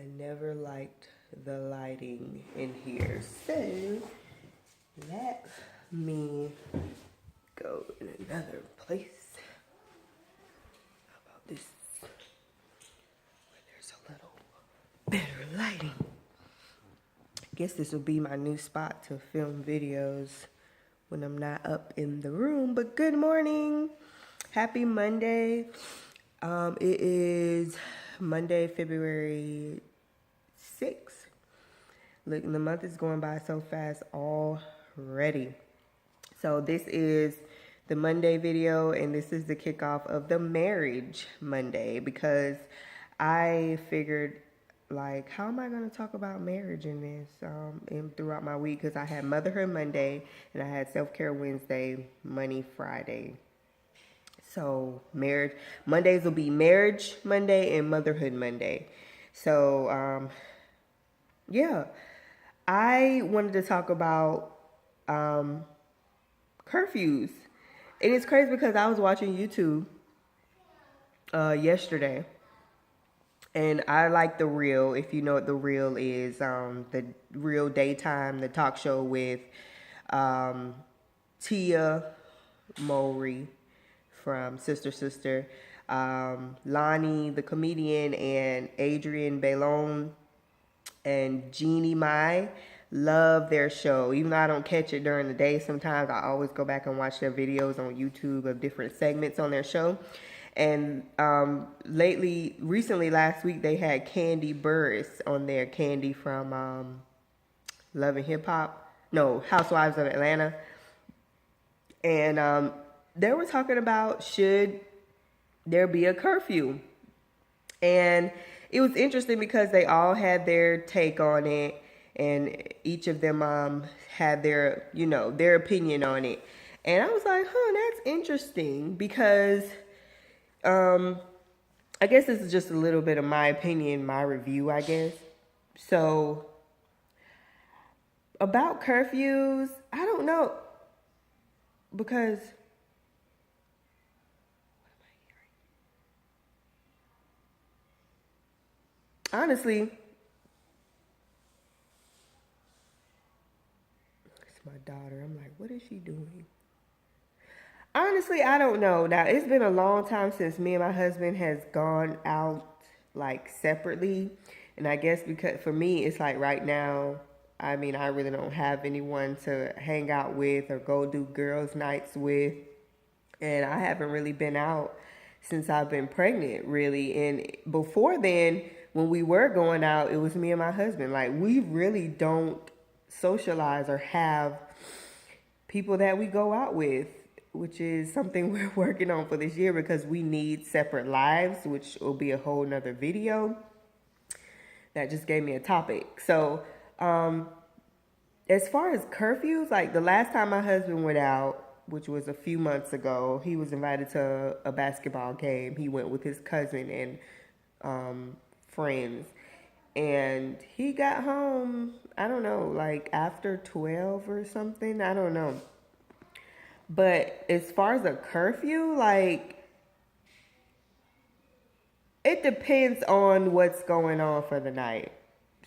I never liked the lighting in here. So let me go in another place. How about this? Where there's a little better lighting. I guess this will be my new spot to film videos when I'm not up in the room. But good morning. Happy Monday. It is Monday, February 6th. Look, the month is going by so fast already. So this is the Monday video, and this is the kickoff of the Marriage Monday, because I figured, like, how am I going to talk about marriage in this and throughout my week? Because I had Motherhood Monday, and I had Self-Care Wednesday, Money Friday. So marriage Mondays will be Marriage Monday and Motherhood Monday. So yeah, I wanted to talk about curfews. And it's crazy because I was watching YouTube yesterday, and I like The Real. If you know what The Real is, the Real Daytime, the talk show with Tia Mowry from Sister, Lonnie, the comedian, and Adrienne Bailon and Jeannie Mai. Love their show. Even though I don't catch it during the day, sometimes I always go back and watch their videos on YouTube of different segments on their show. And recently, last week, they had Kandi Burrus on there. Kandi from Love and Hip Hop. No, Housewives of Atlanta. And they were talking about, should there be a curfew? And it was interesting because they all had their take on it, and each of them had their, their opinion on it. And I was like, that's interesting, because I guess this is just a little bit of my opinion, my review, I guess. So about curfews, I don't know, because honestly, it's my daughter. I'm like, what is she doing? Honestly, I don't know. Now, it's been a long time since me and my husband has gone out, like, separately. And I guess because for me, it's like right now, I mean, I really don't have anyone to hang out with or go do girls' nights with. And I haven't really been out since I've been pregnant, really. And before then, when we were going out, it was me and my husband. Like, we really don't socialize or have people that we go out with, which is something we're working on for this year, because we need separate lives, which will be a whole nother video. That just gave me a topic. So, as far as curfews, like the last time my husband went out, which was a few months ago, he was invited to a basketball game. He went with his cousin and friends. And he got home, I don't know, like after 12 or something. I don't know. But as far as a curfew, like, it depends on what's going on for the night.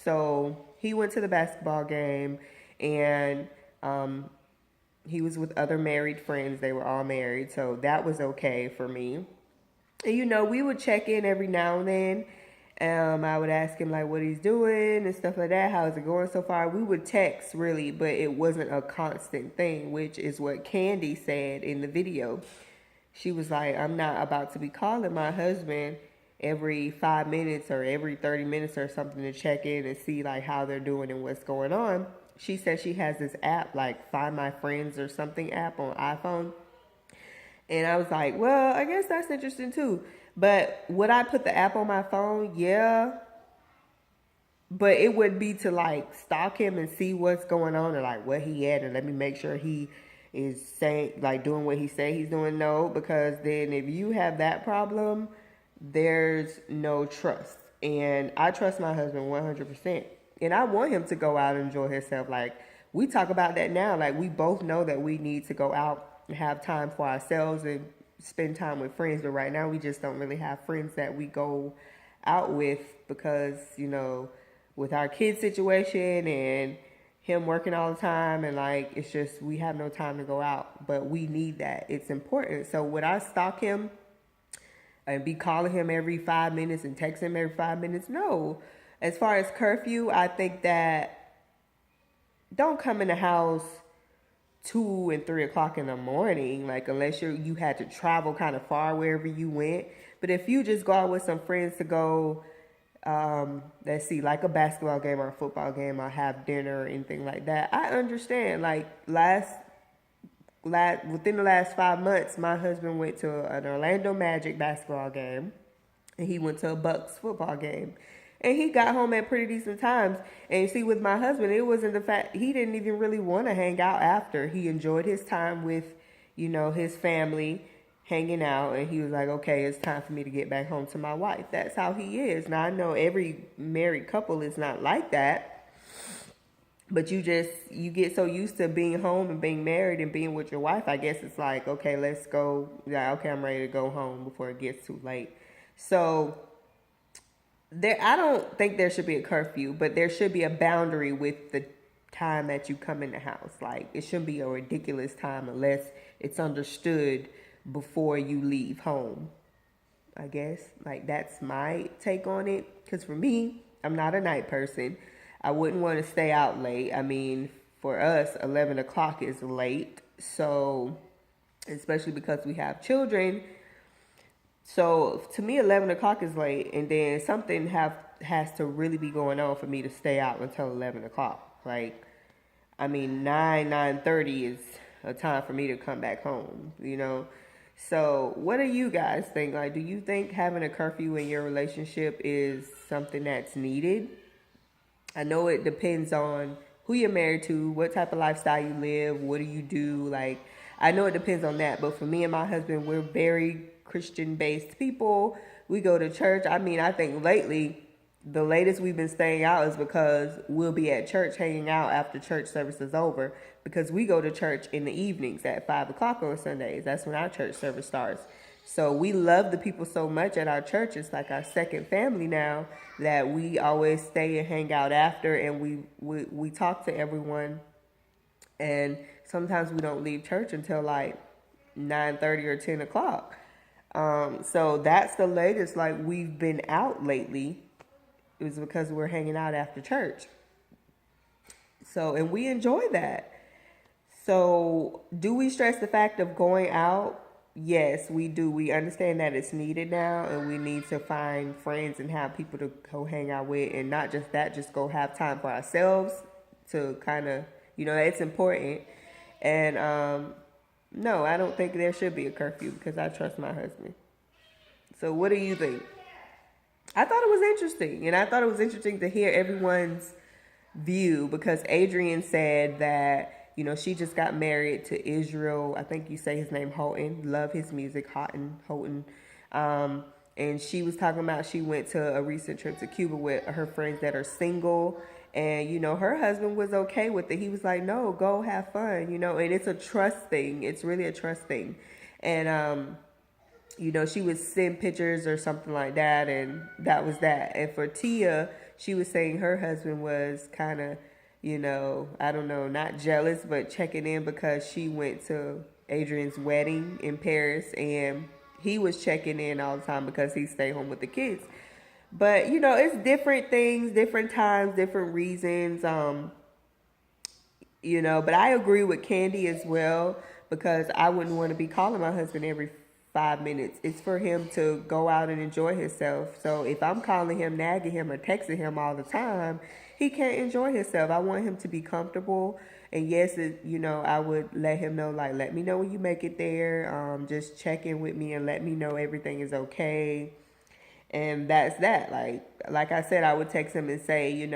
So he went to the basketball game, and he was with other married friends. They were all married, so that was okay for me. And we would check in every now and then. I would ask him, like, what he's doing and stuff like that. How's it going so far? We would text, really, but it wasn't a constant thing, which is what Kandi said in the video. She was like, I'm not about to be calling my husband every 5 minutes or every 30 minutes or something to check in and see, like, how they're doing and what's going on. She said she has this app, like Find My Friends or something app on iPhone. And I was like, well, I guess that's interesting too. But would I put the app on my phone? Yeah. But it would be to, like, stalk him and see what's going on, or like what he had, and let me make sure he is saying, like, doing what he say he's doing. No, because then if you have that problem, there's no trust. And I trust my husband 100%. And I want him to go out and enjoy himself. Like, we talk about that now. Like, we both know that we need to go out and have time for ourselves and spend time with friends. But right now, we just don't really have friends that we go out with because, with our kid situation and him working all the time, and like it's just we have no time to go out, but we need that. It's important. So would I stalk him and be calling him every 5 minutes and text him every 5 minutes? No. As far as curfew, I think that don't come in the house 2 and 3 o'clock in the morning, like unless you had to travel kind of far wherever you went. But if you just go out with some friends to go, let's see, like a basketball game or a football game, or have dinner or anything like that, I understand. Like within the last 5 months, my husband went to an Orlando Magic basketball game, and he went to a Bucks football game, and he got home at pretty decent times. And you see, with my husband, it wasn't the fact he didn't even really want to hang out after. He enjoyed his time with, his family, hanging out, and he was like, okay, it's time for me to get back home to my wife. That's how he is. Now, I know every married couple is not like that, but you get so used to being home and being married and being with your wife. I guess it's like, okay, let's go. Yeah, okay, I'm ready to go home before it gets too late. So I don't think there should be a curfew, but there should be a boundary with the time that you come in the house. Like, it shouldn't be a ridiculous time unless it's understood before you leave home. I guess, like, that's my take on it. Because for me, I'm not a night person. I wouldn't want to stay out late. I mean, for us, 11 o'clock is late. So, especially because we have children. So, to me, 11 o'clock is late. And then something has to really be going on for me to stay out until 11 o'clock. Like, I mean, 9:30 is a time for me to come back home, So, what do you guys think? Like, do you think having a curfew in your relationship is something that's needed? I know it depends on who you're married to, what type of lifestyle you live, what do you do. Like, I know it depends on that, but for me and my husband, we're very Christian-based people. We go to church. I mean, I think lately, the latest we've been staying out is because we'll be at church hanging out after church service is over, because we go to church in the evenings at 5 o'clock on Sundays. That's when our church service starts. So we love the people so much at our church. It's like our second family now, that we always stay and hang out after, and we talk to everyone. And sometimes we don't leave church until like 9:30 or 10 o'clock. So that's the latest like we've been out lately. It was because we're hanging out after church. So, and we enjoy that. So, do we stress the fact of going out? Yes, we do. We understand that it's needed now, and we need to find friends and have people to go hang out with, and not just that, just go have time for ourselves to kind of, it's important. And no, I don't think there should be a curfew because I trust my husband. So what do you think? I thought it was interesting, and I thought it was interesting to hear everyone's view, because Adrian said that, she just got married to Israel. I think you say his name, Houghton. Love his music, Houghton. And she was talking about she went to a recent trip to Cuba with her friends that are single. And, her husband was okay with it. He was like, no, go have fun, and it's a trust thing. It's really a trust thing. And, she would send pictures or something like that, and that was that. And for Tia, she was saying her husband was kind of, I don't know, not jealous, but checking in because she went to Adrian's wedding in Paris, and he was checking in all the time because he stayed home with the kids. But, it's different things, different times, different reasons, but I agree with Kandi as well, because I wouldn't want to be calling my husband every 5 minutes. It's for him to go out and enjoy himself. So if I'm calling him, nagging him, or texting him all the time, he can't enjoy himself. I want him to be comfortable. And yes, I would let him know, like, let me know when you make it there. Just check in with me and let me know everything is okay. And that's that. Like I said, I would text him and say,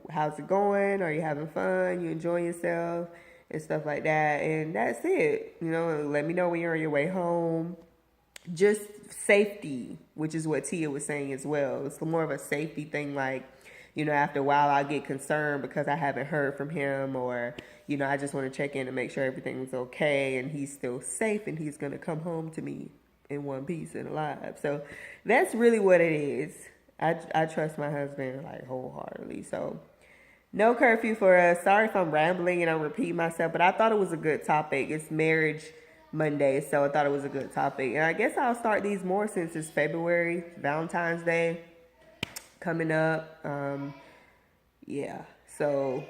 how's it going? Are you having fun? You enjoying yourself? And stuff like that. And that's it. Let me know when you're on your way home. Just safety, which is what Tia was saying as well. It's more of a safety thing. Like, after a while I get concerned because I haven't heard from him, or, I just want to check in and make sure everything's okay and he's still safe and he's going to come home to me in one piece and alive. So that's really what it is. I trust my husband like wholeheartedly. So no curfew for us. Sorry if I'm rambling and I'm repeating myself, but I thought it was a good topic. It's Marriage Monday, so I thought it was a good topic. And I guess I'll start these more since it's February, Valentine's Day coming up. Yeah, so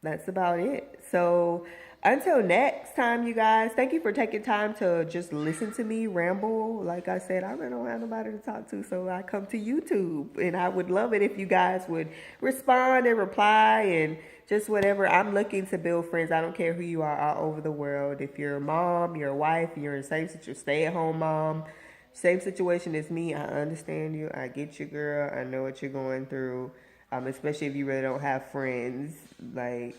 that's about it. So until next time, you guys, thank you for taking time to just listen to me ramble. Like I said, I really don't have nobody to talk to, so I come to YouTube. And I would love it if you guys would respond and reply and just whatever. I'm looking to build friends. I don't care who you are all over the world. If you're a mom, you're a wife, you're in the same situation, stay-at-home mom, same situation as me, I understand you. I get you, girl. I know what you're going through. Especially if you really don't have friends. Like,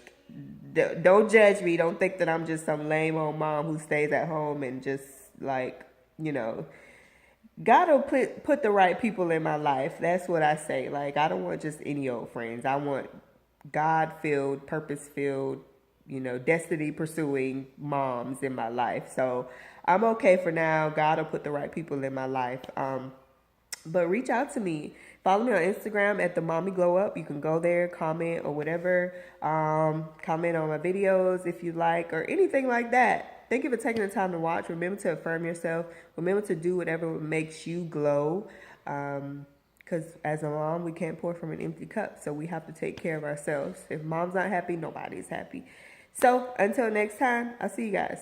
don't judge me. Don't think that I'm just some lame old mom who stays at home and just like, you know, God will put the right people in my life. That's what I say. Like, I don't want just any old friends. I want God-filled, purpose-filled, you know, destiny pursuing moms in my life. So I'm okay for now. God will put the right people in my life. But reach out to me. Follow me on Instagram at the Mommy Glowup. You can go there, comment or whatever. Comment on my videos if you like or anything like that. Thank you for taking the time to watch. Remember to affirm yourself. Remember to do whatever makes you glow. Because as a mom, we can't pour from an empty cup. So we have to take care of ourselves. If mom's not happy, nobody's happy. So until next time, I'll see you guys.